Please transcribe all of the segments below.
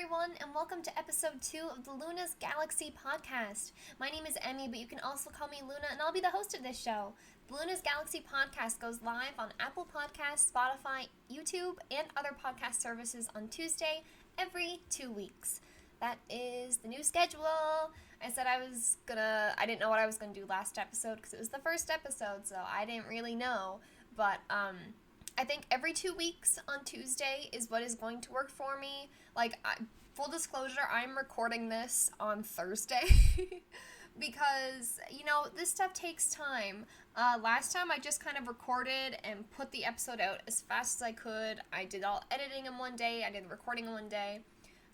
everyone, and welcome to episode 2 of the Luna's Galaxy podcast. My name is Emmy, but you can also call me Luna, and I'll be the host of this show. The Luna's Galaxy podcast goes live on Apple Podcasts, Spotify, YouTube, and other podcast services on Tuesday every 2 weeks. That is the new schedule. I said I didn't know what I was gonna do last episode because it was the first episode, so I didn't really know, but, I think every 2 weeks on Tuesday is what is going to work for me. Full disclosure, I'm recording this on Thursday because, this stuff takes time. Last time I just kind of recorded and put the episode out as fast as I could. I did all editing in one day, I did the recording in one day.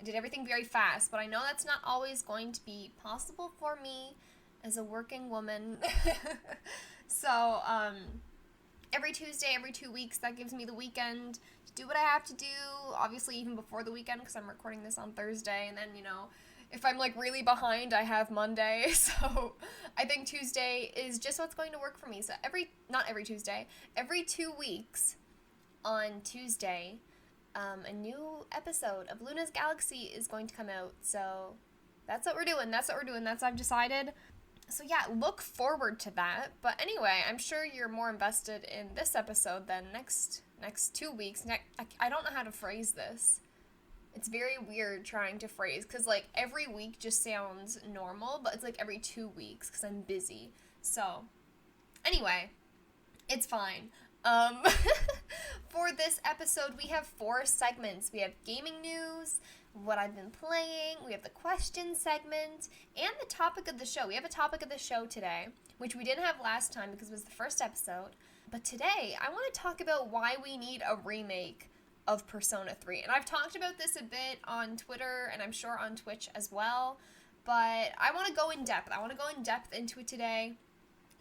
I did everything very fast, but I know that's not always going to be possible for me as a working woman. So, every Tuesday, every 2 weeks, that gives me the weekend to do what I have to do, obviously even before the weekend, because I'm recording this on Thursday, and then, if I'm, really behind, I have Monday, so I think Tuesday is just what's going to work for me. So not every Tuesday, every 2 weeks on Tuesday, a new episode of Luna's Galaxy is going to come out, so that's what we're doing, that's what I've decided. So yeah, look forward to that. But anyway, I'm sure you're more invested in this episode than next 2 weeks. I don't know how to phrase this. It's very weird trying to phrase, because, every week just sounds normal, but it's, every 2 weeks, because I'm busy. So, anyway, it's fine. For this episode, we have 4 segments. We have gaming news, what I've been playing, we have the question segment, and the topic of the show. We have a topic of the show today, which we didn't have last time because it was the first episode. But today, I want to talk about why we need a remake of Persona 3. And I've talked about this a bit on Twitter, and I'm sure on Twitch as well. But I want to go in depth. I want to go in depth into it today,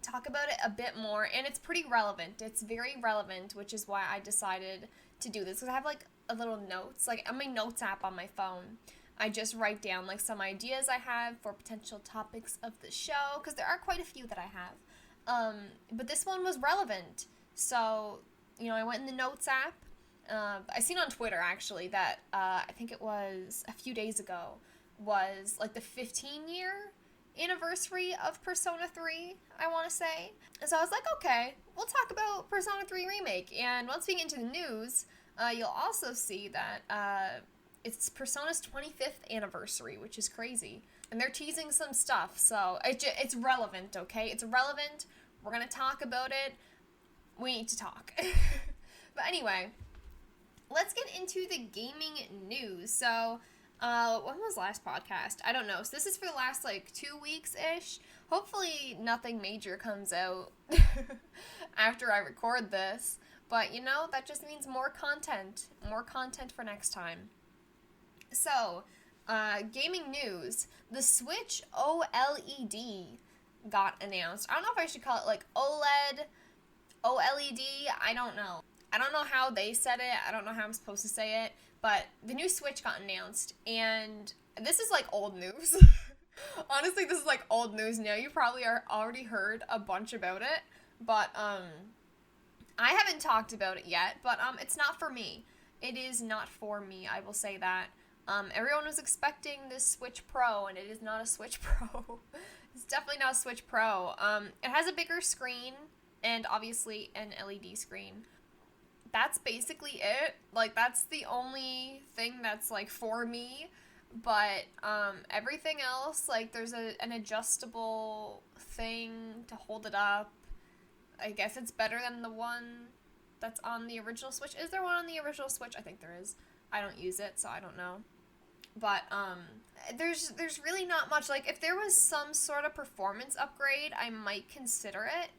talk about it a bit more, and it's pretty relevant. It's very relevant, which is why I decided to do this, because I have, a little notes, on my notes app on my phone. I just write down, some ideas I have for potential topics of the show, because there are quite a few that I have. But this one was relevant, so, I went in the notes app. I seen on Twitter, actually, that, I think it was a few days ago, was, the 15-year anniversary of Persona 3, I want to say. And so I was like, okay, we'll talk about Persona 3 Remake. And once we get into the news, you'll also see that it's Persona's 25th anniversary, which is crazy. And they're teasing some stuff, so it's relevant, okay? It's relevant. We're going to talk about it. We need to talk. But anyway, let's get into the gaming news. So, when was last podcast? I don't know. So this is for the last, 2 weeks-ish. Hopefully nothing major comes out after I record this. But, that just means more content. More content for next time. So, gaming news. The Switch OLED got announced. I don't know if I should call it, OLED, OLED, I don't know. I don't know how they said it. I don't know how I'm supposed to say it. But the new Switch got announced, and this is, old news. Honestly, this is, old news now. You probably already heard a bunch about it. But, I haven't talked about it yet, but, it's not for me. It is not for me, I will say that. Everyone was expecting this Switch Pro, and it is not a Switch Pro. It's definitely not a Switch Pro. It has a bigger screen, and obviously an LED screen. That's basically it. That's the only thing that's, for me. But, everything else, there's an adjustable thing to hold it up. I guess it's better than the one that's on the original Switch. Is there one on the original Switch? I think there is. I don't use it, so I don't know. But, there's really not much. If there was some sort of performance upgrade, I might consider it.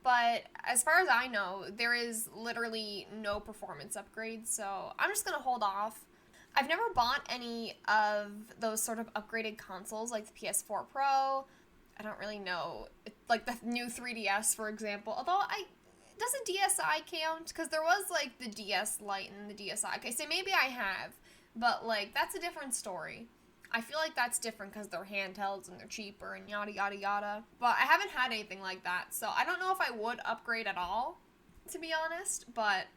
But as far as I know, there is literally no performance upgrade, so I'm just going to hold off. I've never bought any of those sort of upgraded consoles, like the PS4 Pro. I don't really know. The new 3DS, for example. Although, does a DSi count? Because there was, the DS Lite and the DSi. Okay, so maybe I have. But, that's a different story. I feel like that's different because they're handhelds and they're cheaper and yada yada yada. But I haven't had anything like that, so I don't know if I would upgrade at all, to be honest. But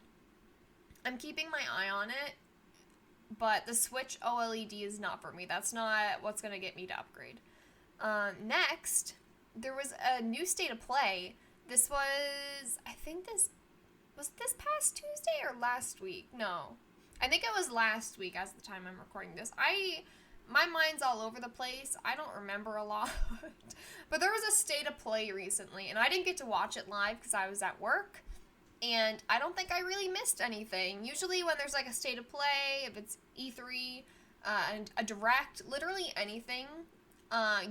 I'm keeping my eye on it. but the Switch OLED is not for me. That's not what's going to get me to upgrade. Next, there was a new State of Play. This was, I think was this past Tuesday or last week? No. I think it was last week as the time I'm recording this. My mind's all over the place. I don't remember a lot. But there was a State of Play recently, and I didn't get to watch it live because I was at work. And I don't think I really missed anything. Usually when there's like a State of Play, if it's E3, and a Direct, literally anything,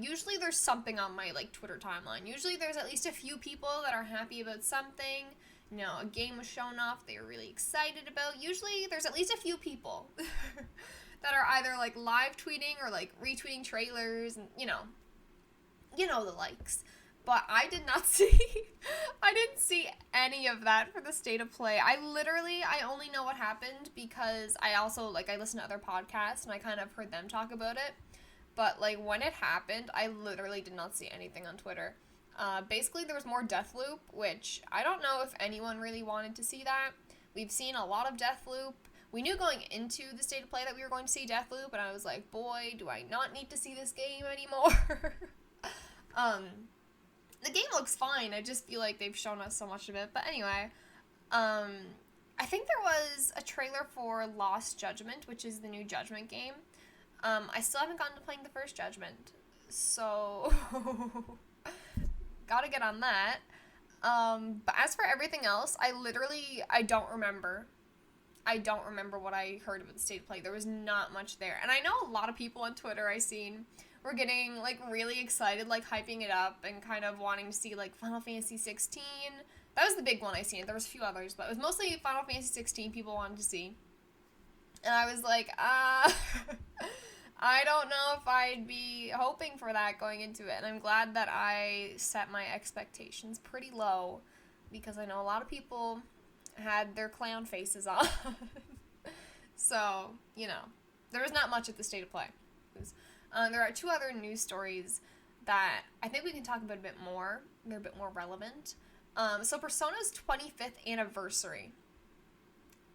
usually there's something on my like Twitter timeline. Usually there's at least a few people that are happy about something. You know, a game was shown off they were really excited about. Usually there's at least a few people that are either like live tweeting or like retweeting trailers and you know the likes. But I did not see, I didn't see any of that for the State of Play. I only know what happened because I also, like, I listen to other podcasts and I kind of heard them talk about it. But, like, when it happened, I literally did not see anything on Twitter. Basically, there was more Deathloop, which I don't know if anyone really wanted to see that. We've seen a lot of Deathloop. We knew going into the State of Play that we were going to see Deathloop, and I was like, boy, do I not need to see this game anymore. The game looks fine, I just feel like they've shown us so much of it. But anyway, I think there was a trailer for Lost Judgment, which is the new Judgment game. I still haven't gotten to playing the first Judgment, so gotta get on that. But as for everything else, I don't remember. I don't remember what I heard about the State of Play. There was not much there. And I know a lot of people on Twitter I've seen were getting, like, really excited, like, hyping it up and kind of wanting to see, like, Final Fantasy 16. That was the big one I seen. There was a few others, but it was mostly Final Fantasy 16 people wanted to see. And I was like, I don't know if I'd be hoping for that going into it. And I'm glad that I set my expectations pretty low because I know a lot of people had their clown faces on. So, you know, there was not much at the State of Play. There are two other news stories that I think we can talk about a bit more. They're a bit more relevant. So Persona's 25th anniversary.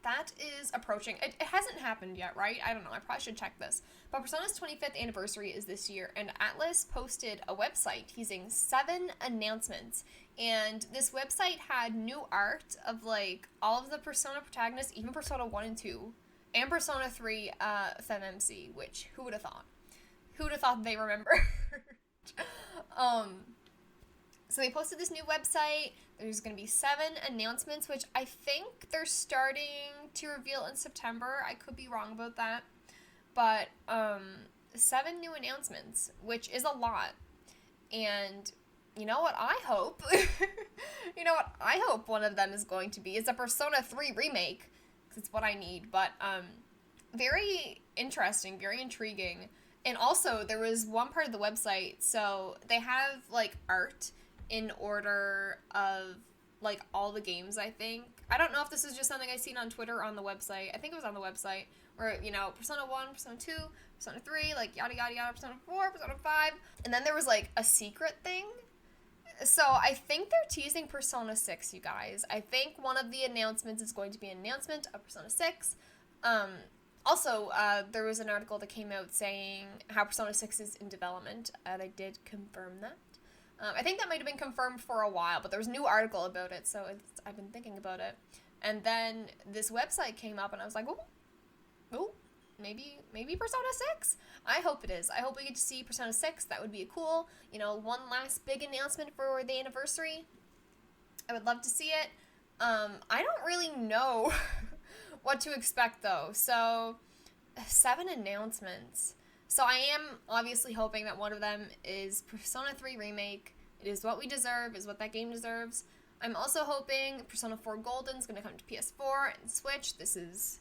That is approaching. It hasn't happened yet, right? I don't know. I probably should check this. But Persona's 25th anniversary is this year, and Atlas posted a website teasing 7 announcements. And this website had new art of, like, all of the Persona protagonists, even Persona 1 and 2, and Persona 3 FemMC, which, who would have thought? Who would have thought they remembered? So they posted this new website. There's going to be 7 announcements, which I think they're starting to reveal in September. I could be wrong about that. But 7 new announcements, which is a lot. And you know what I hope? One of them is going to be is a Persona 3 remake. Because it's what I need. But very interesting, very intriguing. And also, there was one part of the website, so they have, like, art in order of, like, all the games, I think. I don't know if this is just something I've seen on Twitter or on the website. I think it was on the website, where, you know, Persona 1, Persona 2, Persona 3, like, yada yada yada, Persona 4, Persona 5. And then there was, like, a secret thing. So I think they're teasing Persona 6, you guys. I think one of the announcements is going to be an announcement of Persona 6. Also, there was an article that came out saying how Persona 6 is in development. They did confirm that. I think that might have been confirmed for a while, but there was a new article about it, so I've been thinking about it. And then this website came up, and I was like, oh, maybe Persona 6? I hope it is. I hope we get to see Persona 6. That would be cool. You know, one last big announcement for the anniversary. I would love to see it. I don't really know what to expect, though. So, 7 announcements. So I am obviously hoping that one of them is Persona 3 Remake. It is what we deserve, is what that game deserves. I'm also hoping Persona 4 Golden is going to come to PS4 and Switch. This is...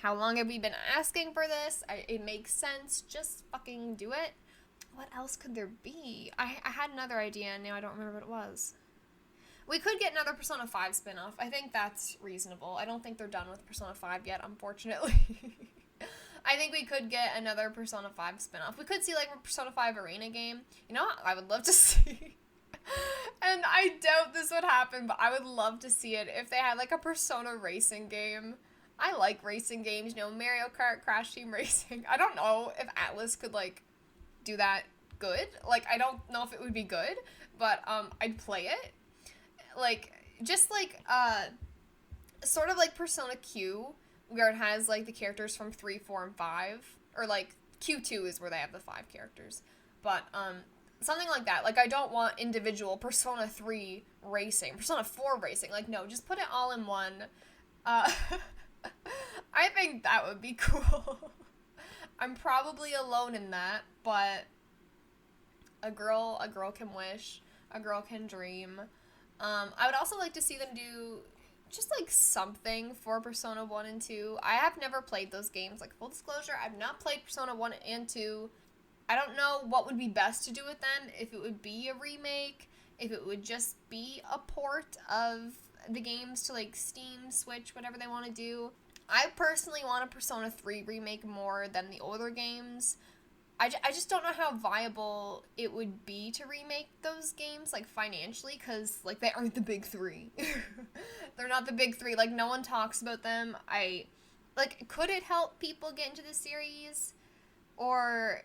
How long have we been asking for this? It makes sense. Just fucking do it. What else could there be? I had another idea, and now I don't remember what it was. We could get another Persona 5 spin-off. I think that's reasonable. I don't think they're done with Persona 5 yet, unfortunately. I think we could get another Persona 5 spin-off. We could see, like, a Persona 5 arena game. You know what I would love to see? And I doubt this would happen, but I would love to see it if they had, like, a Persona racing game. I like racing games, Mario Kart, Crash Team Racing. I don't know if Atlas could, like, do that good. Like, I don't know if it would be good, but, I'd play it. Like, just, like, sort of like Persona Q, where it has, like, the characters from 3, 4, and 5. Or, like, Q2 is where they have the 5 characters. But, something like that. Like, I don't want individual Persona 3 racing, Persona 4 racing. Like, no, just put it all in one. I think that would be cool. I'm probably alone in that, but a girl can wish, a girl can dream. I would also like to see them do just, like, something for Persona 1 and 2. I have never played those games. Like, full disclosure, I've not played Persona 1 and 2. I don't know what would be best to do with them, if it would be a remake, if it would just be a port of the games to, like, Steam, Switch, whatever they want to do. I personally want a Persona 3 remake more than the older games. I just don't know how viable it would be to remake those games, like, financially, because, like, they aren't the big three. They're not the big three. Like, no one talks about them. Could it help people get into the series? Or,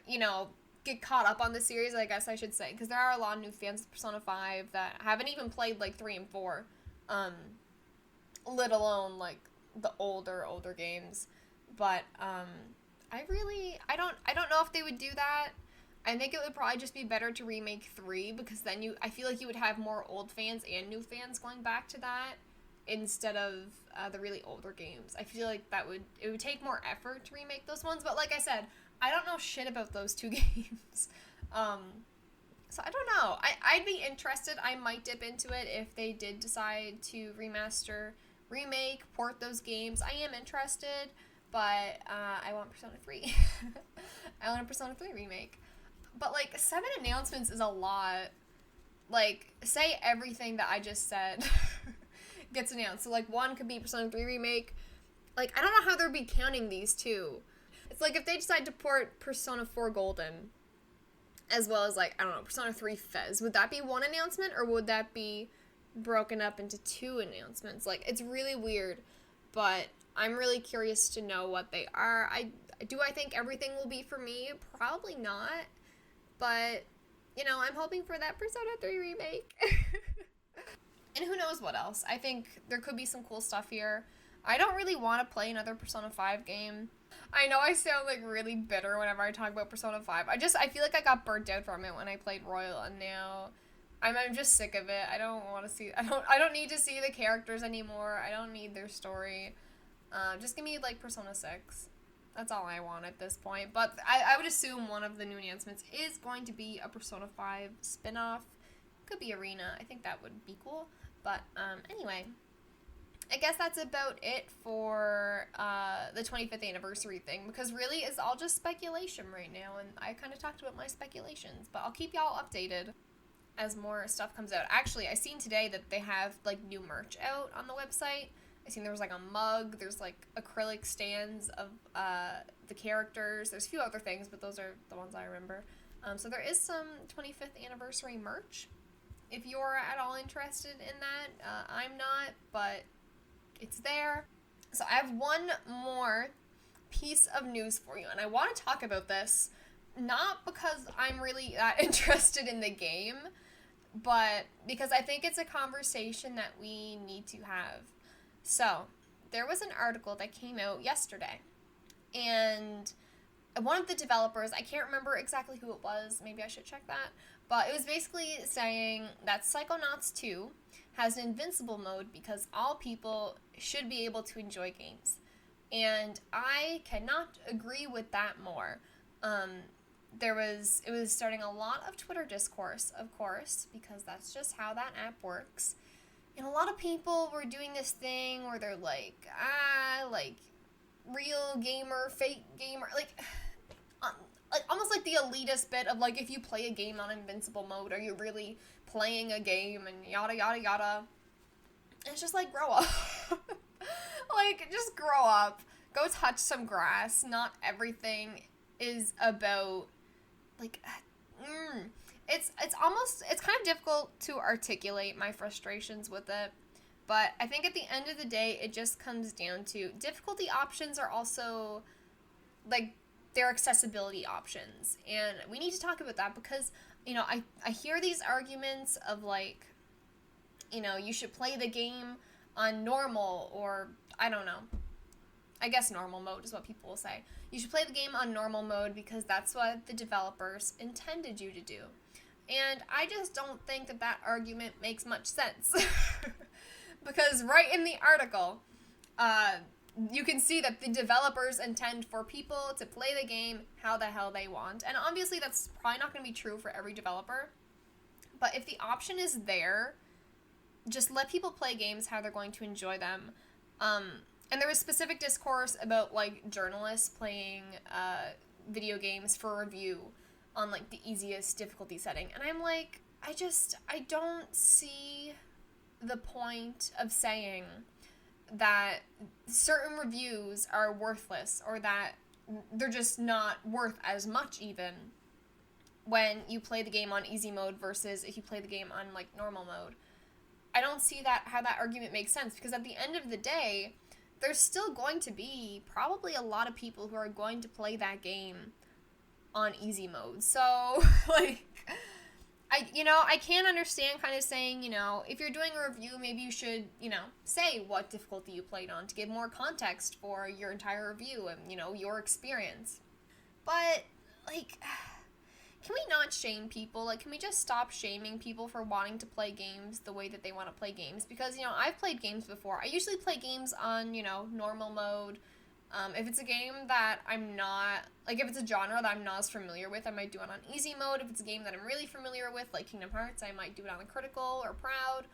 get caught up on the series, I guess I should say. Because there are a lot of new fans of Persona 5 that haven't even played, like, 3 and 4. Let alone, like, the older games. But, I don't know if they would do that. I think it would probably just be better to remake 3, because then I feel like you would have more old fans and new fans going back to that, instead of the really older games. I feel like it would take more effort to remake those ones, but like I said, I don't know shit about those 2 games. So I don't know. I'd be interested. I might dip into it if they did decide to remaster, remake, port those games. I am interested, but I want Persona 3. I want a Persona 3 remake. But, like, 7 announcements is a lot. Like, say everything that I just said gets announced. So, like, 1 could be Persona 3 remake. Like, I don't know how they'd be counting these 2. It's like if they decide to port Persona 4 Golden, as well as, like, I don't know, Persona 3 Fez, would that be 1 announcement, or would that be broken up into 2 announcements? Like, it's really weird, but I'm really curious to know what they are. I think everything will be for me? Probably not, but, I'm hoping for that Persona 3 remake. And who knows what else. I think there could be some cool stuff here. I don't really want to play another Persona 5 game. I know I sound, like, really bitter whenever I talk about Persona 5. I feel like I got burnt out from it when I played Royal, and now I'm just sick of it. I don't want to see, I don't need to see the characters anymore. I don't need their story. Just give me, like, Persona 6. That's all I want at this point. But I would assume one of the new announcements is going to be a Persona 5 spin-off. Could be Arena. I think that would be cool. But, anyway, I guess that's about it for the 25th anniversary thing, because really it's all just speculation right now, and I kind of talked about my speculations, but I'll keep y'all updated as more stuff comes out. Actually, I seen today that they have, like, new merch out on the website. I seen there was, like, a mug, there's, like, acrylic stands of the characters, there's a few other things, but those are the ones I remember. So there is some 25th anniversary merch, if you're at all interested in that. I'm not, but it's there. So I have one more piece of news for you, and I want to talk about this, not because I'm really that interested in the game, but because I think it's a conversation that we need to have. So, there was an article that came out yesterday, and one of the developers, I can't remember exactly who it was, maybe I should check that, but it was basically saying that Psychonauts 2 has an invincible mode because all people should be able to enjoy games. And I cannot agree with that more. It was starting a lot of Twitter discourse, of course, because that's just how that app works. And a lot of people were doing this thing where they're like, real gamer, fake gamer, like almost like the elitist bit of, like, if you play a game on invincible mode, are you really playing a game, and yada, yada, yada. And it's just like, grow up. Like, just grow up. Go touch some grass. Not everything is about, like, it's kind of difficult to articulate my frustrations with it, But I think at the end of the day, it just comes down to difficulty options are also, like, their accessibility options. And we need to talk about that because, I hear these arguments of, like, you should play the game on normal, or, I don't know. I guess normal mode is what people will say. You should play the game on normal mode because that's what the developers intended you to do. And I just don't think that argument makes much sense. Because right in the article, you can see that the developers intend for people to play the game how the hell they want. And obviously that's probably not going to be true for every developer. But if the option is there, just let people play games how they're going to enjoy them. And there was specific discourse about, like, journalists playing video games for review on, like, the easiest difficulty setting. And I'm like, I don't see the point of saying that certain reviews are worthless or that they're just not worth as much even when you play the game on easy mode versus if you play the game on, like, normal mode. I don't see how that argument makes sense, because at the end of the day, there's still going to be probably a lot of people who are going to play that game on easy mode. So, like, I can't understand kind of saying, if you're doing a review, maybe you should, say what difficulty you played on to give more context for your entire review and, your experience. But, like, can we not shame people? Like, can we just stop shaming people for wanting to play games the way that they want to play games? Because, I've played games before. I usually play games on, normal mode. If it's a game that I'm not, like, if it's a genre that I'm not as familiar with, I might do it on easy mode. If it's a game that I'm really familiar with, like Kingdom Hearts, I might do it on critical or proud.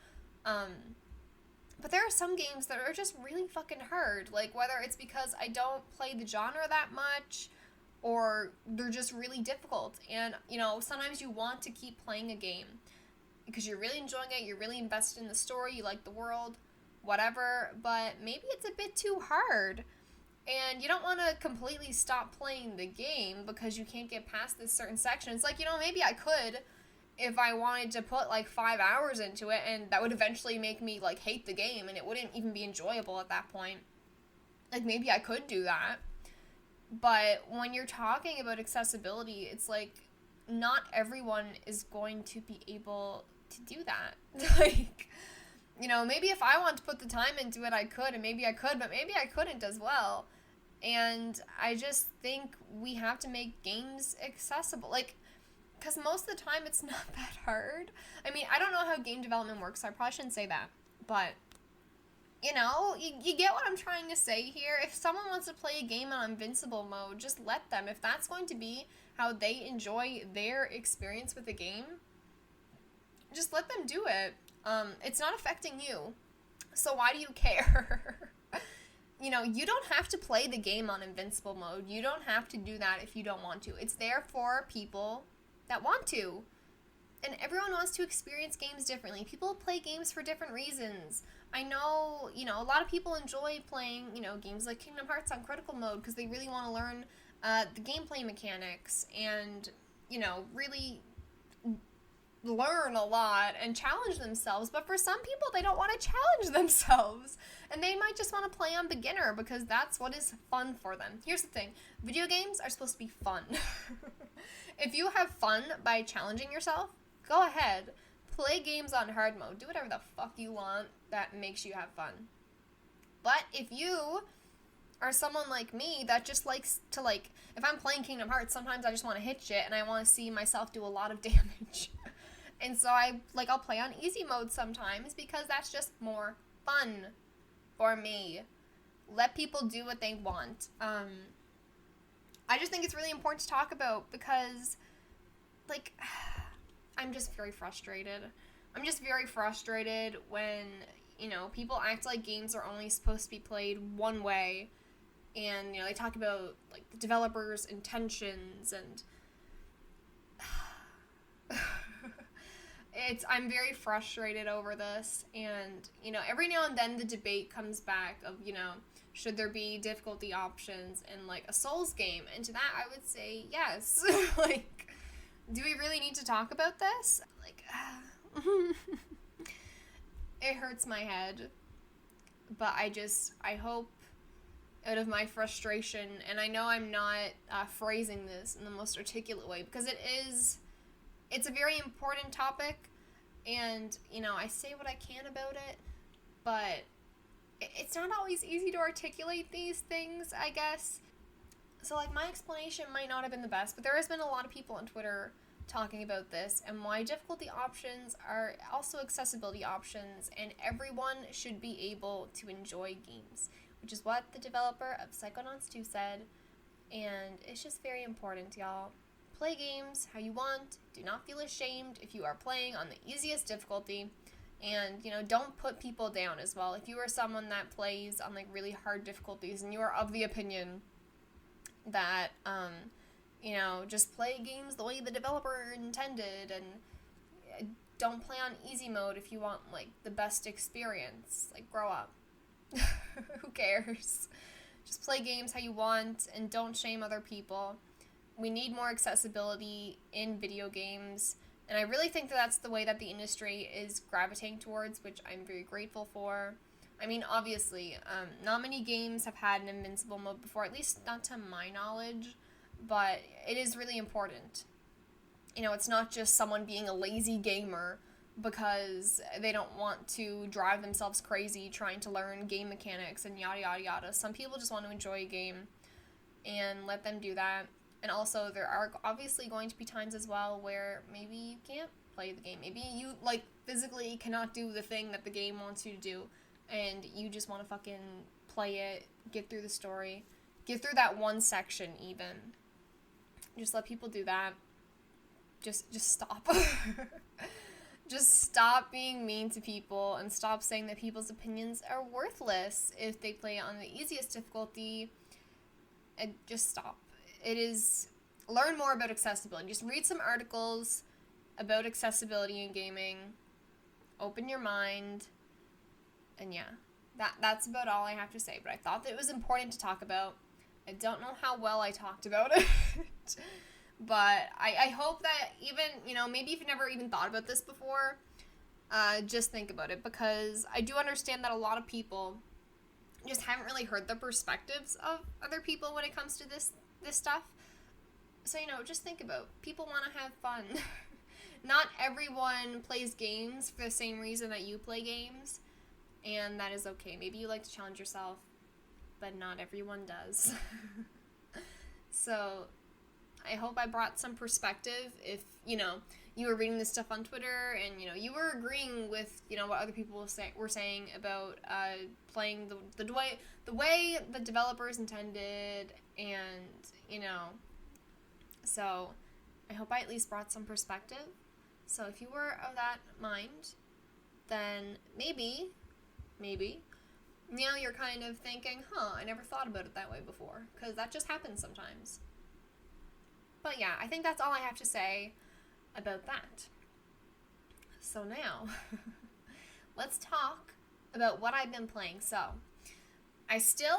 But there are some games that are just really fucking hard. Like, whether it's because I don't play the genre that much, or they're just really difficult. And, sometimes you want to keep playing a game because you're really enjoying it, you're really invested in the story, you like the world, whatever, but maybe it's a bit too hard. And you don't want to completely stop playing the game because you can't get past this certain section. It's like, maybe I could if I wanted to put, like, 5 hours into it, and that would eventually make me, like, hate the game, and it wouldn't even be enjoyable at that point. Like, maybe I could do that. But when you're talking about accessibility, it's like, not everyone is going to be able to do that. Like, maybe if I want to put the time into it, I could, and maybe I could, but maybe I couldn't as well. And I just think we have to make games accessible. Like, because most of the time it's not that hard. I mean, I don't know how game development works, so I probably shouldn't say that. But, you get what I'm trying to say here. If someone wants to play a game on invincible mode, just let them. If that's going to be how they enjoy their experience with the game, just let them do it. It's not affecting you, so why do you care? You don't have to play the game on invincible mode. You don't have to do that if you don't want to. It's there for people that want to. And everyone wants to experience games differently. People play games for different reasons. I know, a lot of people enjoy playing, games like Kingdom Hearts on critical mode because they really want to learn the gameplay mechanics and, really learn a lot and challenge themselves. But for some people, they don't want to challenge themselves. And they might just want to play on beginner because that's what is fun for them. Here's the thing. Video games are supposed to be fun. If you have fun by challenging yourself, go ahead. Play games on hard mode. Do whatever the fuck you want that makes you have fun. But if you are someone like me that just likes to, like, if I'm playing Kingdom Hearts, sometimes I just want to hit shit and I want to see myself do a lot of damage. And so I'll play on easy mode sometimes because that's just more fun for me. Let people do what they want. I just think it's really important to talk about because, like, I'm just very frustrated. I'm just very frustrated when, people act like games are only supposed to be played one way. And, they talk about, like, the developers' intentions and... I'm very frustrated over this. And, every now and then the debate comes back of, should there be difficulty options in, like, a Souls game? And to that, I would say yes. Like, do we really need to talk about this? Like, it hurts my head. but I hope out of my frustration, and I know I'm not phrasing this in the most articulate way, because it's a very important topic, and, I say what I can about it, but it's not always easy to articulate these things, I guess. So, my explanation might not have been the best, but there has been a lot of people on Twitter talking about this, and why difficulty options are also accessibility options, and everyone should be able to enjoy games, which is what the developer of Psychonauts 2 said, and it's just very important, y'all. Play games how you want, do not feel ashamed if you are playing on the easiest difficulty, and, don't put people down as well. If you are someone that plays on, really hard difficulties, and you are of the opinion that, just play games the way the developer intended, and don't play on easy mode if you want, the best experience. Grow up. Who cares? Just play games how you want, and don't shame other people. We need more accessibility in video games, and I really think that that's the way that the industry is gravitating towards, which I'm very grateful for. I mean, obviously, not many games have had an invincible mode before, at least not to my knowledge, but it is really important. It's not just someone being a lazy gamer because they don't want to drive themselves crazy trying to learn game mechanics and yada yada yada. Some people just want to enjoy a game, and let them do that. And also, there are obviously going to be times as well where maybe you can't play the game. Maybe you, physically cannot do the thing that the game wants you to do, and you just want to fucking play it, get through the story, get through that one section even. Just let people do that. Just stop. Just stop being mean to people, and stop saying that people's opinions are worthless if they play on the easiest difficulty, and just stop. Learn more about accessibility. Just read some articles about accessibility in gaming. Open your mind. And yeah, that's about all I have to say. But I thought that it was important to talk about. I don't know how well I talked about it. But I hope that even, maybe if you've never even thought about this before, just think about it. Because I do understand that a lot of people just haven't really heard the perspectives of other people when it comes to this stuff. So, just think about, people want to have fun. Not everyone plays games for the same reason that you play games, and that is okay. Maybe you like to challenge yourself, but not everyone does. So, I hope I brought some perspective. If, you were reading this stuff on Twitter, and, you were agreeing with, what other people were saying about playing the way the developers intended, and, so I hope I at least brought some perspective. So if you were of that mind, then maybe, now you're kind of thinking, I never thought about it that way before, because that just happens sometimes. But yeah, I think that's all I have to say about that. So now, let's talk about what I've been playing. So, I still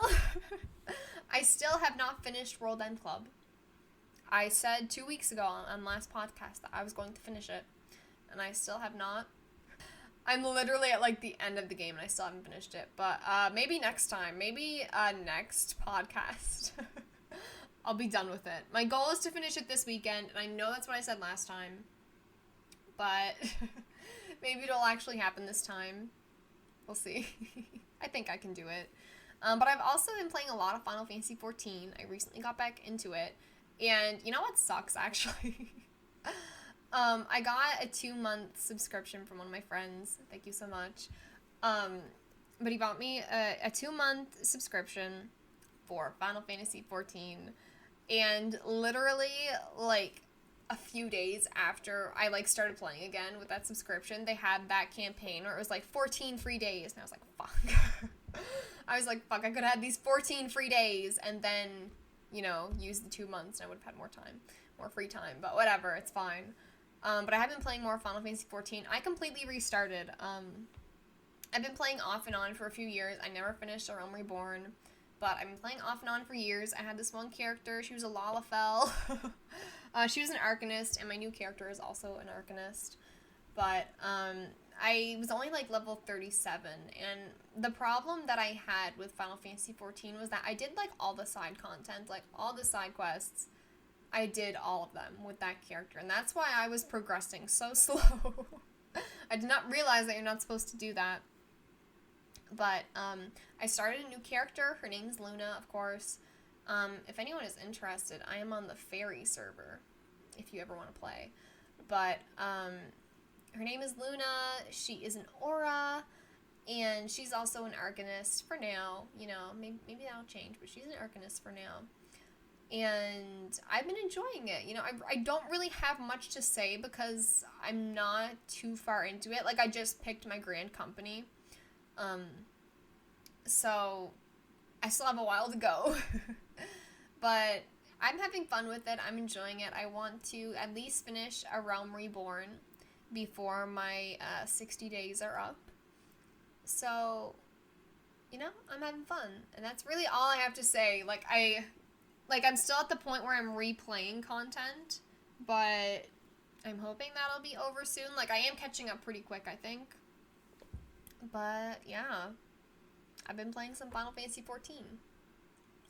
have not finished World End Club. I said 2 weeks ago on last podcast that I was going to finish it, and I still have not. I'm literally at the end of the game, and I still haven't finished it. But maybe next time, maybe next podcast, I'll be done with it. My goal is to finish it this weekend, and I know that's what I said last time, but maybe it'll actually happen this time. We'll see. I think I can do it. But I've also been playing a lot of Final Fantasy XIV. I recently got back into it, and you know what sucks, actually? I got a 2-month subscription from one of my friends. Thank you so much. But he bought me a 2-month subscription for Final Fantasy XIV, and literally, a few days after I, started playing again with that subscription, they had that campaign where it was, 14 free days, and I was like, fuck. I was like, fuck, I could have had these 14 free days, and then, use the 2 months, and I would have had more time, more free time, but whatever, it's fine. But I have been playing more Final Fantasy XIV. I completely restarted. I've been playing off and on for a few years. I never finished A Realm Reborn, but I've been playing off and on for years. I had this one character. She was a Lalafell. She was an Arcanist, and my new character is also an Arcanist. But, I was only, like, level 37, and the problem that I had with Final Fantasy XIV was that I did, like, all the side content, like, all the side quests. I did all of them with that character, and that's why I was progressing so slow. I did not realize that you're not supposed to do that. But, I started a new character. Her name's Luna, of course. If anyone is interested, I am on the Fairy server, if you ever want to play. But, her name is Luna. She is an Aura, and she's also an Arcanist for now. You know, maybe that'll change, but she's an Arcanist for now. And I've been enjoying it. You know, I don't really have much to say because I'm not too far into it. Like, I just picked my Grand Company. So I still have a while to go. But I'm having fun with it. I'm enjoying it. I want to at least finish A Realm Reborn before my 60 days are up. So, you know, I'm having fun. And that's really all I have to say. I'm still at the point where I'm replaying content, but I'm hoping that'll be over soon. Like, I am catching up pretty quick, I think. But, yeah. I've been playing some Final Fantasy XIV,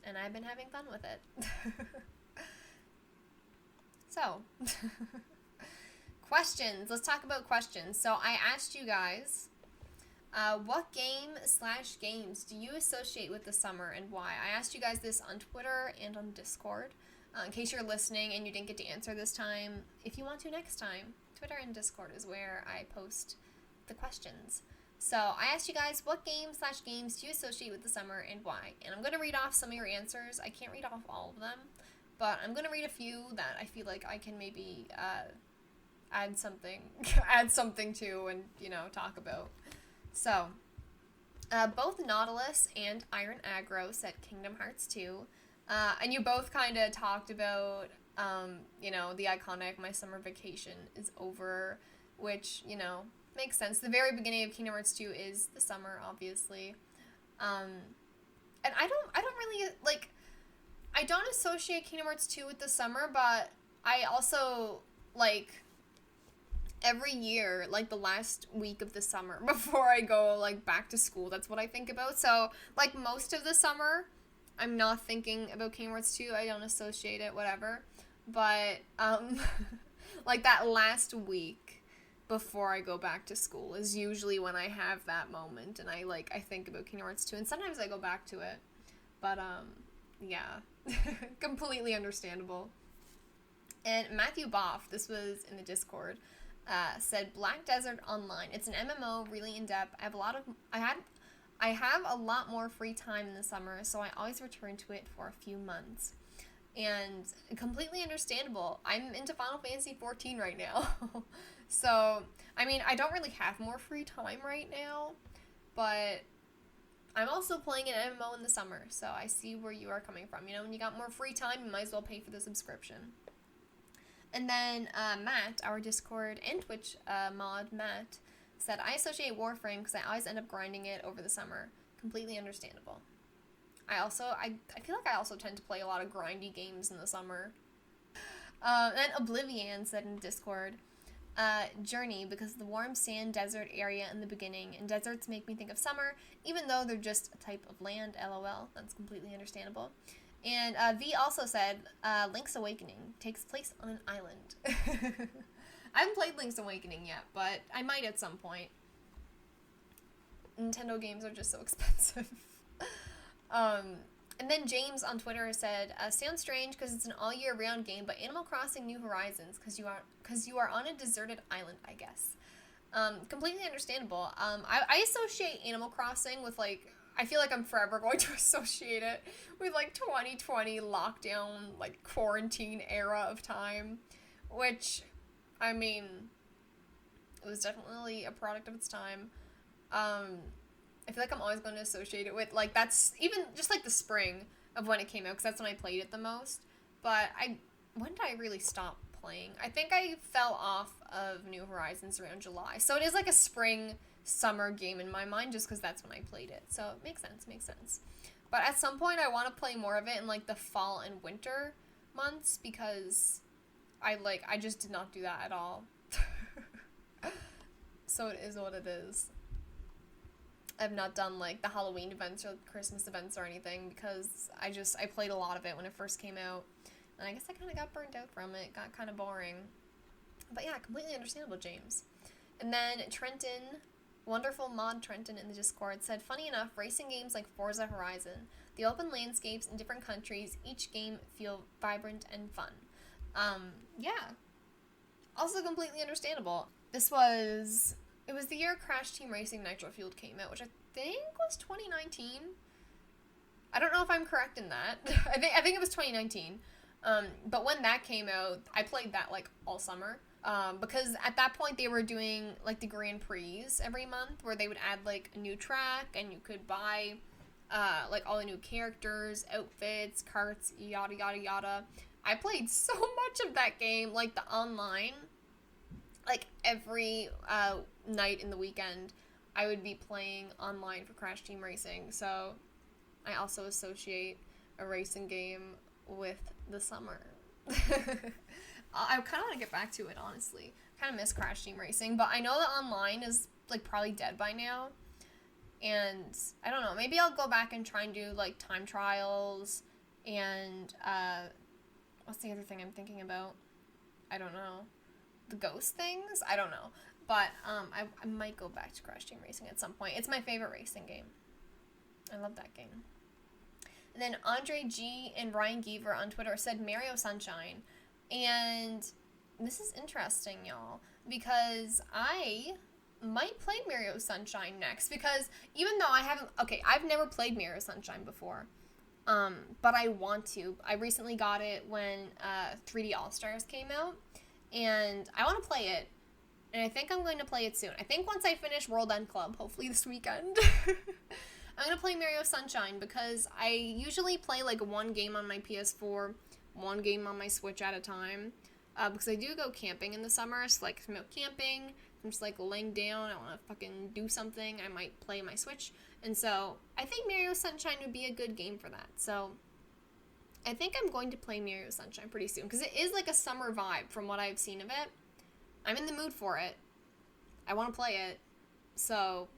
and I've been having fun with it. So, questions. Let's talk about questions. So, I asked you guys, what game/games do you associate with the summer and why? I asked you guys this on Twitter and on Discord. In case you're listening and you didn't get to answer this time, if you want to next time, Twitter and Discord is where I post the questions. So I asked you guys, what game/games do you associate with the summer and why? And I'm going to read off some of your answers. I can't read off all of them, but I'm going to read a few that I feel like I can maybe add something to and, you know, talk about. So, both Nautilus and Iron Aggro said Kingdom Hearts 2. And you both kind of talked about, you know, the iconic My Summer Vacation is Over, which, you know, makes sense. The very beginning of Kingdom Hearts 2 is the summer, obviously. And I don't really, like, I don't associate Kingdom Hearts 2 with the summer, but I also, like, every year, like, the last week of the summer before I go, like, back to school, that's what I think about. So, like, most of the summer, I'm not thinking about Kingdom Hearts 2. I don't associate it, whatever. But, like, that last week before I go back to school is usually when I have that moment, and I think about Kingdom Hearts 2, and sometimes I go back to it. But, yeah. Completely understandable. And Matthew Boff, this was in the Discord, said Black Desert Online. It's an MMO, really in depth. I have a lot more free time in the summer, so I always return to it for a few months. And completely understandable. I'm into Final Fantasy XIV right now. So, I mean, I don't really have more free time right now, but I'm also playing an MMO in the summer, so I see where you are coming from. You know, when you got more free time, you might as well pay for the subscription. And then Matt, our Discord and Twitch mod, Matt, said, I associate Warframe because I always end up grinding it over the summer. Completely understandable. I feel like I also tend to play a lot of grindy games in the summer. Then Oblivion said in Discord, Journey, because of the warm sand desert area in the beginning, and deserts make me think of summer, even though they're just a type of land, lol. That's completely understandable. And V also said, Link's Awakening takes place on an island. I haven't played Link's Awakening yet, but I might at some point. Nintendo games are just so expensive. And then James on Twitter said, sounds strange because it's an all-year-round game, but Animal Crossing New Horizons, because you are on a deserted island, I guess. Completely understandable. I associate Animal Crossing with, like, I feel like I'm forever going to associate it with, like, 2020 lockdown, like, quarantine era of time, which, I mean, it was definitely a product of its time. I feel like I'm always going to associate it with, like, that's even just, like, the spring of when it came out, because that's when I played it the most. But when did I really stop playing? I think I fell off of New Horizons around July. So it is, like, a spring-summer game in my mind, just because that's when I played it. So it makes sense. But at some point, I want to play more of it in, like, the fall and winter months, because I just did not do that at all. so it is what it is. I've not done, like, the Halloween events or Christmas events or anything, because I played a lot of it when it first came out, and I guess I kind of got burnt out from it, got kind of boring. But yeah, completely understandable, James. And then Trenton, wonderful mod Trenton in the Discord, said, funny enough, racing games like Forza Horizon, the open landscapes in different countries, each game feel vibrant and fun. Yeah. Also completely understandable. It was the year Crash Team Racing Nitro Fueled came out, which I think was 2019. I don't know if I'm correct in that. I think it was 2019. But when that came out, I played that, like, all summer. Because at that point they were doing, like, the Grand Prix every month, where they would add, like, a new track, and you could buy, like, all the new characters, outfits, carts, yada yada yada. I played so much of that game, like, the online, like, every, night in the weekend, I would be playing online for Crash Team Racing, so I also associate a racing game with the summer. I kind of want to get back to it, honestly. Kind of miss Crash Team Racing, but I know that online is, like, probably dead by now, and I don't know, maybe I'll go back and try and do, like, time trials, and, what's the other thing I'm thinking about? I don't know. The ghost things? I don't know. But, I might go back to Crash Team Racing at some point. It's my favorite racing game. I love that game. And then Andre G and Brian Geever on Twitter said Mario Sunshine. And this is interesting, y'all, because I might play Mario Sunshine next, because even though I've never played Mario Sunshine before, but I want to. I recently got it when 3D All-Stars came out, and I want to play it, and I think I'm going to play it soon. I think once I finish World End Club, hopefully this weekend, I'm going to play Mario Sunshine, because I usually play, like, one game on my PS4, one game on my Switch at a time, because I do go camping in the summer, so, like, I'm out camping, I'm just, like, laying down, I want to fucking do something, I might play my Switch, and so I think Mario Sunshine would be a good game for that, so I think I'm going to play Mario Sunshine pretty soon, because it is, like, a summer vibe from what I've seen of it. I'm in the mood for it. I want to play it, so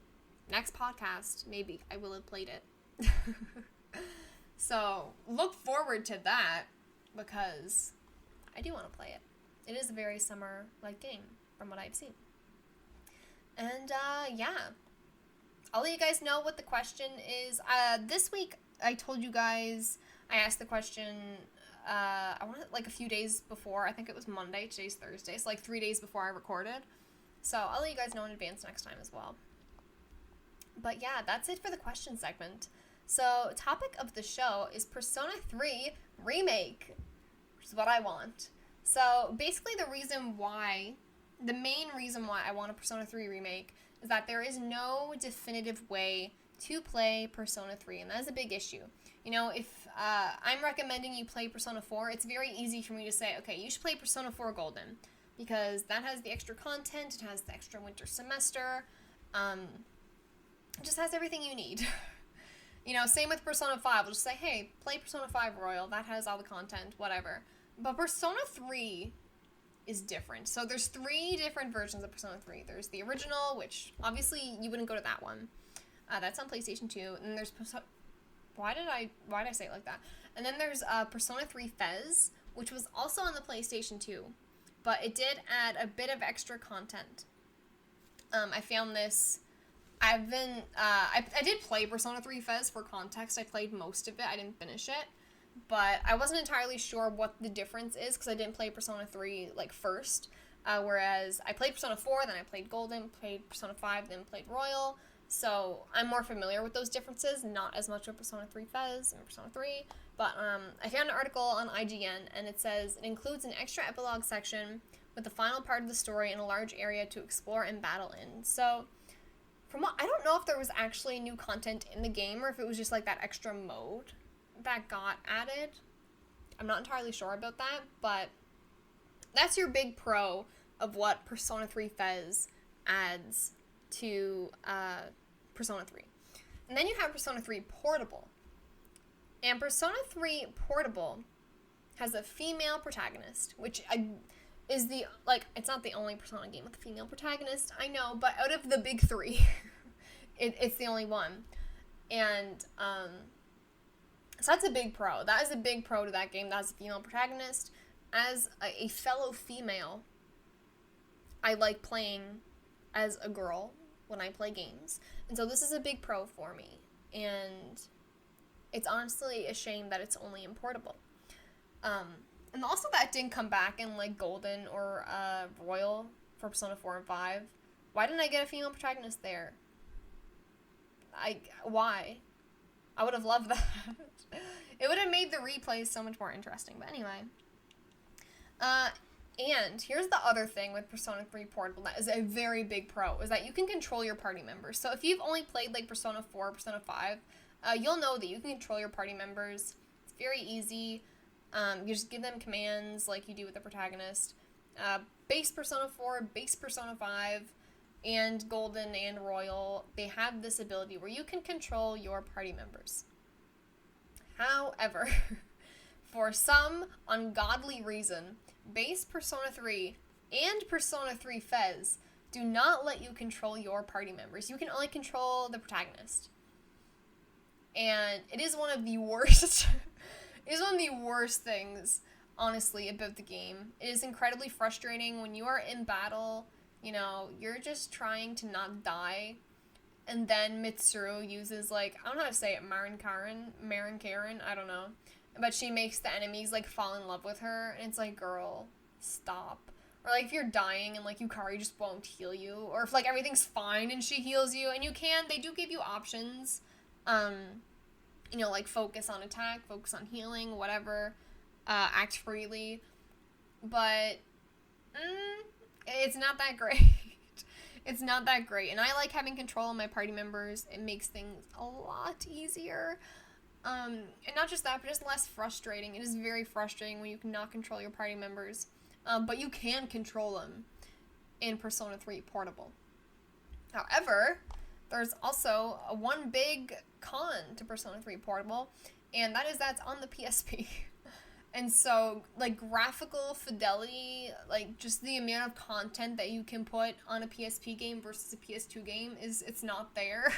next podcast, maybe I will have played it. So look forward to that, because I do want to play it. It is a very summer-like game, from what I've seen. And, yeah. I'll let you guys know what the question is. This week, I told you guys, I asked the question, I want it, like, a few days before. I think it was Monday. Today's Thursday. So, like, 3 days before I recorded. So, I'll let you guys know in advance next time as well. But, yeah, that's it for the question segment. So, topic of the show is Persona 3 Remake, which is what I want. So, basically the main reason why I want a Persona 3 Remake is that there is no definitive way to play Persona 3, and that is a big issue. You know, if I'm recommending you play Persona 4, it's very easy for me to say, okay, you should play Persona 4 Golden, because that has the extra content, it has the extra winter semester, it just has everything you need. You know, same with Persona 5. We'll just say, hey, play Persona 5 Royal. That has all the content, whatever. But Persona 3 is different. So there's 3 different versions of Persona 3. There's the original, which obviously you wouldn't go to that one. That's on PlayStation 2. And then there's why did I say it like that? And then there's Persona 3 Fez, which was also on the PlayStation 2. But it did add a bit of extra content. I found this... I did play Persona 3 Fez for context. I played most of it. I didn't finish it. But I wasn't entirely sure what the difference is, because I didn't play Persona 3, like, first. Whereas I played Persona 4, then I played Golden, played Persona 5, then played Royal. So I'm more familiar with those differences, not as much with Persona 3 Fez and Persona 3. But I found an article on IGN, and it says, it includes an extra epilogue section with the final part of the story in a large area to explore and battle in. So... I don't know if there was actually new content in the game, or if it was just, like, that extra mode that got added. I'm not entirely sure about that, but that's your big pro of what Persona 3 Fez adds to Persona 3. And then you have Persona 3 Portable. And Persona 3 Portable has a female protagonist, which is the, like, it's not the only Persona game with a female protagonist, I know, but out of the big three, it's the only one. And, so that's a big pro. That is a big pro to that game. That's a female protagonist. As a fellow female, I like playing as a girl when I play games. And so this is a big pro for me. And it's honestly a shame that it's only in portable. And also that didn't come back in, like, Golden or Royal for Persona 4 and 5. Why didn't I get a female protagonist there? Why? I would have loved that. It would have made the replays so much more interesting. But anyway. And here's the other thing with Persona 3 Portable that is a very big pro, is that you can control your party members. So if you've only played, like, Persona 4 or Persona 5, you'll know that you can control your party members. It's very easy. You just give them commands like you do with the protagonist. Base Persona 4, base Persona 5, and Golden and Royal, they have this ability where you can control your party members. However, for some ungodly reason, base Persona 3 and Persona 3 Fez do not let you control your party members. You can only control the protagonist. And it is one of the worst... It is one of the worst things, honestly, about the game. It is incredibly frustrating when you are in battle, you know, you're just trying to not die, and then Mitsuru uses, like, I don't know how to say it, Marin Karen, I don't know, but she makes the enemies, like, fall in love with her, and it's like, girl, stop. Or, like, if you're dying and, like, Yukari just won't heal you, or if, like, everything's fine and she heals you, and they do give you options, you know, like, focus on attack, focus on healing, whatever, act freely, but, it's not that great. It's not that great, and I like having control of my party members. It makes things a lot easier, and not just that, but just less frustrating. It is very frustrating when you cannot control your party members, but you can control them in Persona 3 Portable. However, there's also one big con to Persona 3 Portable, and that is that's on the PSP. And so, like, graphical fidelity, like, just the amount of content that you can put on a PSP game versus a PS2 game it's not there.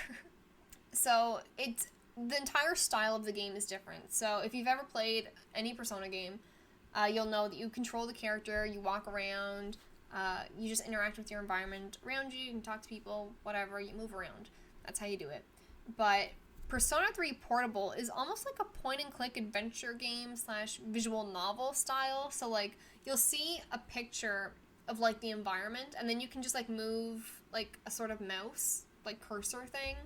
So, the entire style of the game is different. So, if you've ever played any Persona game, you'll know that you control the character, you walk around, you just interact with your environment around you can talk to people, whatever, you move around. That's how you do it. But Persona 3 Portable is almost like a point-and-click adventure game / visual novel style. So, like, you'll see a picture of, like, the environment, and then you can just, like, move, like, a sort of mouse, like, cursor thing,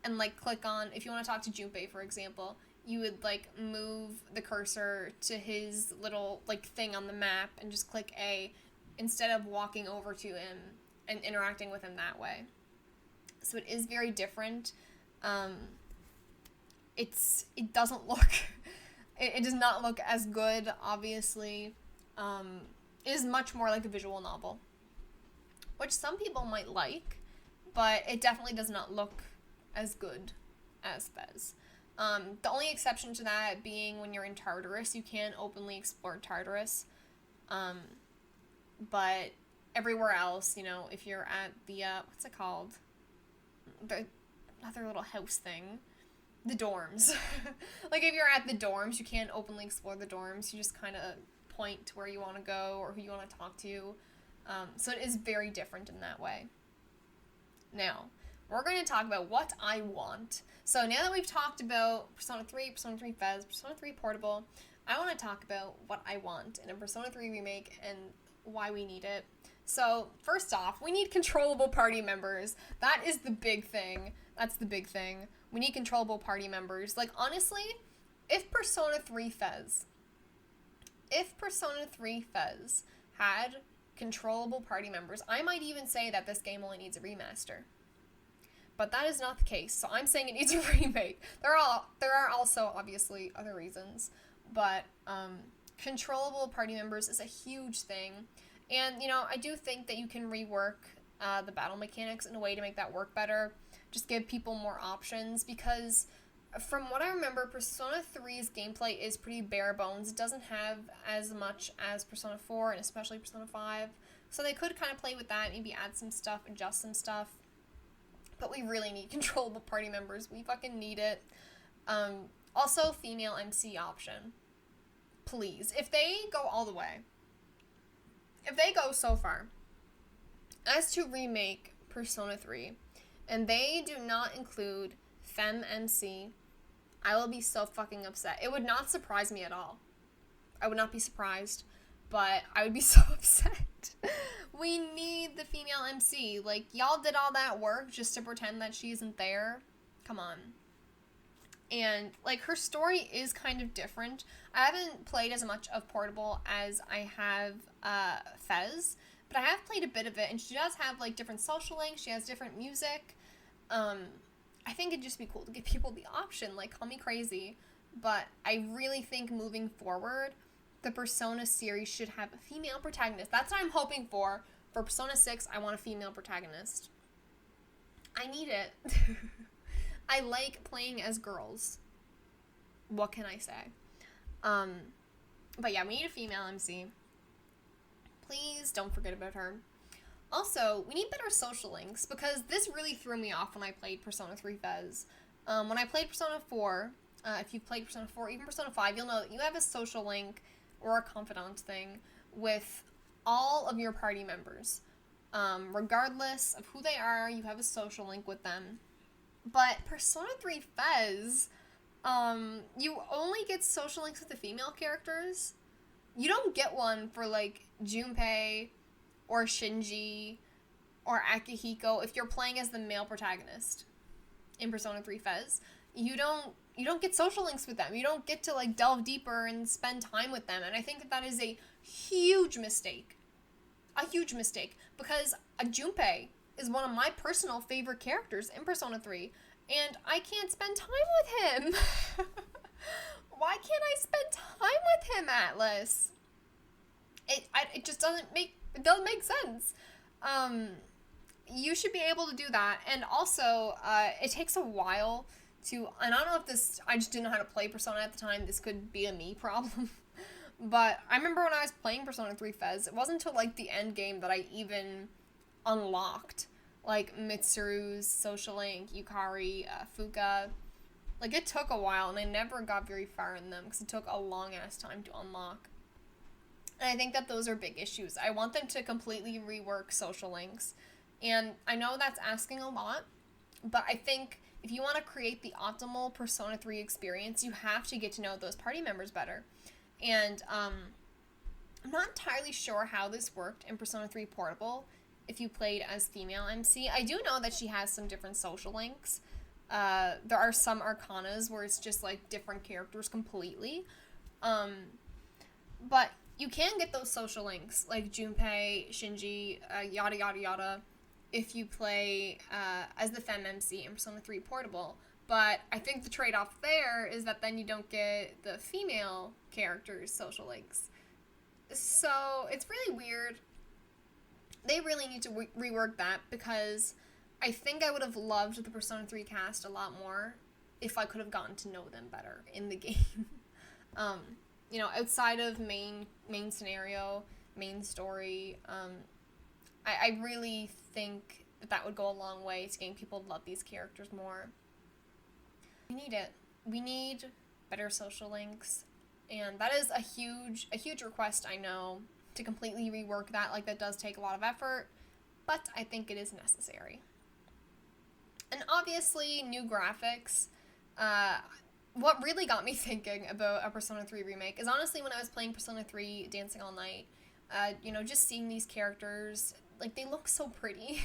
and, like, click on, if you want to talk to Junpei, for example, you would, like, move the cursor to his little, like, thing on the map and just click A instead of walking over to him and interacting with him that way. So it is very different. It doesn't look, it does not look as good, obviously. It is much more like a visual novel, which some people might like, but it definitely does not look as good as Fez. The only exception to that being when you're in Tartarus, you can openly explore Tartarus, but everywhere else, you know, if you're at the, what's it called? The other little house thing. The dorms. Like, if you're at the dorms, you can't openly explore the dorms. You just kind of point to where you want to go or who you want to talk to. So it is very different in that way. Now, we're going to talk about what I want. So now that we've talked about Persona 3, Persona 3 Fez, Persona 3 Portable, I want to talk about what I want in a Persona 3 remake and why we need it. So, first off, we need controllable party members. That is the big thing. That's the big thing. We need controllable party members. Like, honestly, if Persona 3 Fez had controllable party members, I might even say that this game only needs a remaster. But that is not the case, so I'm saying it needs a remake. There are also, obviously, other reasons, but controllable party members is a huge thing. And, you know, I do think that you can rework the battle mechanics in a way to make that work better. Just give people more options, because from what I remember, Persona 3's gameplay is pretty bare bones. It doesn't have as much as Persona 4, and especially Persona 5. So they could kind of play with that, maybe add some stuff, adjust some stuff. But we really need controllable party members. We fucking need it. Also, female MC option. Please. If they go all the way, if they go so far as to remake Persona 3, and they do not include Femme MC, I will be so fucking upset. It would not surprise me at all. I would not be surprised, but I would be so upset. We need the female MC. Like, y'all did all that work just to pretend that she isn't there. Come on. And, like, her story is kind of different. I haven't played as much of Portable as I have Fez, but I have played a bit of it, and she does have, like, different social links. She has different music. I think it'd just be cool to give people the option. Like, call me crazy, but I really think moving forward, the Persona series should have a female protagonist. That's what I'm hoping for. For Persona 6, I want a female protagonist. I need it. I like playing as girls. What can I say? But yeah, we need a female MC. Please don't forget about her. Also, we need better social links, because this really threw me off when I played Persona 3 Fez. When I played Persona 4, if you've played Persona 4, even Persona 5, you'll know that you have a social link or a confidant thing with all of your party members. Regardless of who they are, you have a social link with them. But Persona 3 Fez, you only get social links with the female characters. You don't get one for, like, Junpei or Shinji or Akihiko if you're playing as the male protagonist in Persona 3 Fez. You don't get social links with them. You don't get to, like, delve deeper and spend time with them. And I think that is a huge mistake. A huge mistake. Because Junpei is one of my personal favorite characters in Persona 3. And I can't spend time with him. Why can't I spend time with him, Atlas? It just doesn't make sense. You should be able to do that. And also, it takes a while to, and I don't know if this, I just didn't know how to play Persona at the time. This could be a me problem. But I remember when I was playing Persona 3 Fez, it wasn't until, like, the end game that I even unlocked, like, Mitsuru's social link, Yukari, Fuka. Like, it took a while, and I never got very far in them, because it took a long-ass time to unlock. And I think that those are big issues. I want them to completely rework social links. And I know that's asking a lot, but I think if you want to create the optimal Persona 3 experience, you have to get to know those party members better. And I'm not entirely sure how this worked in Persona 3 Portable if you played as female MC. I do know that she has some different social links. There are some arcanas where it's just, like, different characters completely. But you can get those social links, like Junpei, Shinji, yada yada yada, if you play as the Femme MC in Persona 3 Portable. But I think the trade-off there is that then you don't get the female characters' social links. So it's really weird. They really need to rework that, because I think I would have loved the Persona 3 cast a lot more if I could have gotten to know them better in the game. You know, outside of main scenario, main story, I really think that would go a long way to getting people to love these characters more. We need it. We need better social links, and that is a huge request, I know, to completely rework that. Like, that does take a lot of effort, but I think it is necessary. And obviously, new graphics. What really got me thinking about a Persona 3 remake is honestly when I was playing Persona 3 Dancing All Night. You know, just seeing these characters, like, they look so pretty.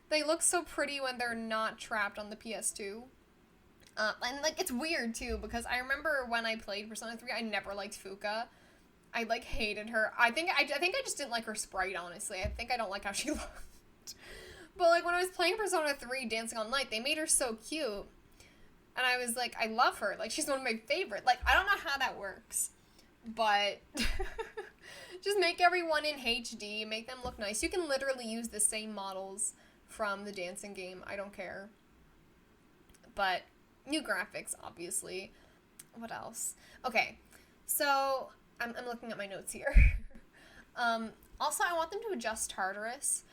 They look so pretty when they're not trapped on the PS2. And, like, it's weird, too, because I remember when I played Persona 3, I never liked Fuka. I, like, hated her. I think I just didn't like her sprite, honestly. I think I don't like how she looked. But, like, when I was playing Persona 3 Dancing All Night, they made her so cute. And I was like, I love her. Like, she's one of my favorite. Like, I don't know how that works. But just make everyone in HD. Make them look nice. You can literally use the same models from the dancing game. I don't care. But New graphics, obviously. What else? Okay, so I'm looking at my notes here. Also, I want them to adjust Tartarus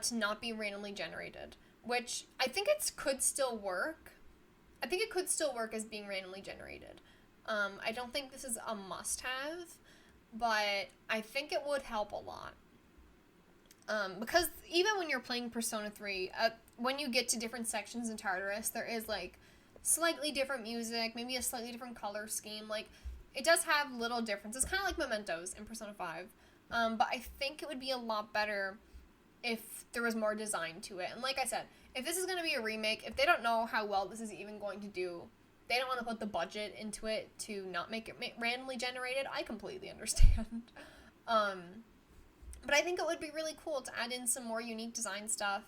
to not be randomly generated, which I think could still work. I think it could still work as being randomly generated. I don't think this is a must-have, but I think it would help a lot. Because even when you're playing Persona 3, when you get to different sections in Tartarus, there is, like, slightly different music, maybe a slightly different color scheme. Like, it does have little differences, kind of like Mementos in Persona 5. But I think it would be a lot better if there was more design to it. And like I said, if this is going to be a remake, if they don't know how well this is even going to do, they don't want to put the budget into it to not make it randomly generated, I completely understand. But I think it would be really cool to add in some more unique design stuff,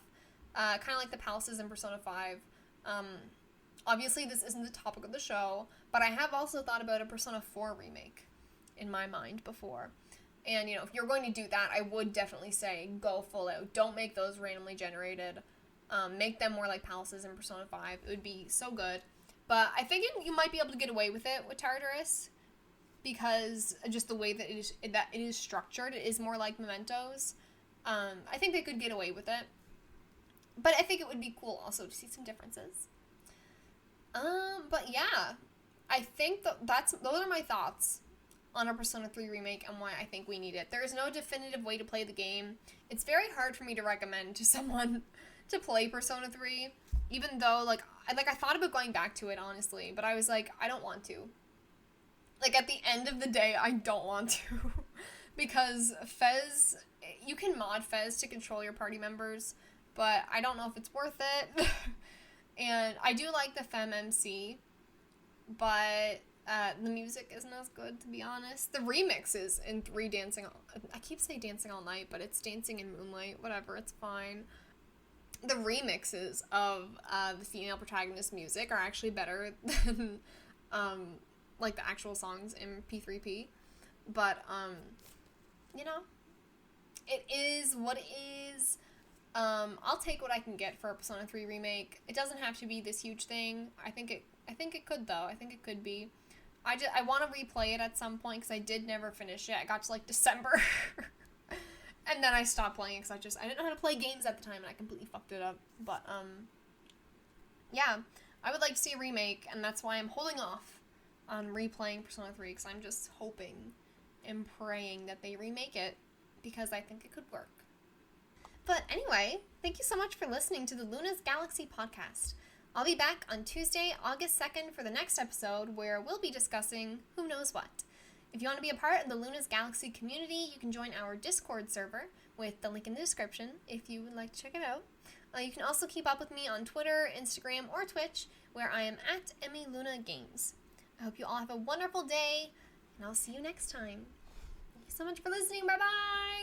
kind of like the palaces in Persona 5. Obviously, this isn't the topic of the show, but I have also thought about a Persona 4 remake in my mind before. And, if you're going to do that, I would definitely say go full out. Don't make those randomly generated. Make them more like palaces in Persona 5. It would be so good. But I think you might be able to get away with it with Tartarus, because just the way that it is structured, it is more like Mementos. I think they could get away with it. But I think it would be cool also to see some differences. But yeah, I think those are my thoughts on a Persona 3 remake and why I think we need it. There is no definitive way to play the game. It's very hard for me to recommend to someone to play Persona 3, even though, like I thought about going back to it, honestly, but I was like, I don't want to. Like, at the end of the day, I don't want to. Because Fez, you can mod Fez to control your party members, but I don't know if it's worth it. And I do like the Femme MC, but the music isn't as good, to be honest. The remixes in 3 I keep saying Dancing All Night, but it's Dancing in Moonlight, whatever, it's fine. The remixes of the female protagonist music are actually better than like the actual songs in P3P. But it is what it is. I'll take what I can get for a Persona 3 remake. It doesn't have to be this huge thing. I think it could, though. I think it could be. I want to replay it at some point because I did never finish it. I got to like December. And then I stopped playing because I didn't know how to play games at the time and I completely fucked it up. But yeah, I would like to see a remake, and that's why I'm holding off on replaying Persona 3, because I'm just hoping and praying that they remake it, because I think it could work. But anyway, thank you so much for listening to the Luna's Galaxy podcast. I'll be back on Tuesday, August 2nd for the next episode, where we'll be discussing who knows what. If you want to be a part of the Luna's Galaxy community, you can join our Discord server with the link in the description if you would like to check it out. You can also keep up with me on Twitter, Instagram, or Twitch, where I am at EmmyLunaGames. I hope you all have a wonderful day, and I'll see you next time. Thank you so much for listening. Bye-bye!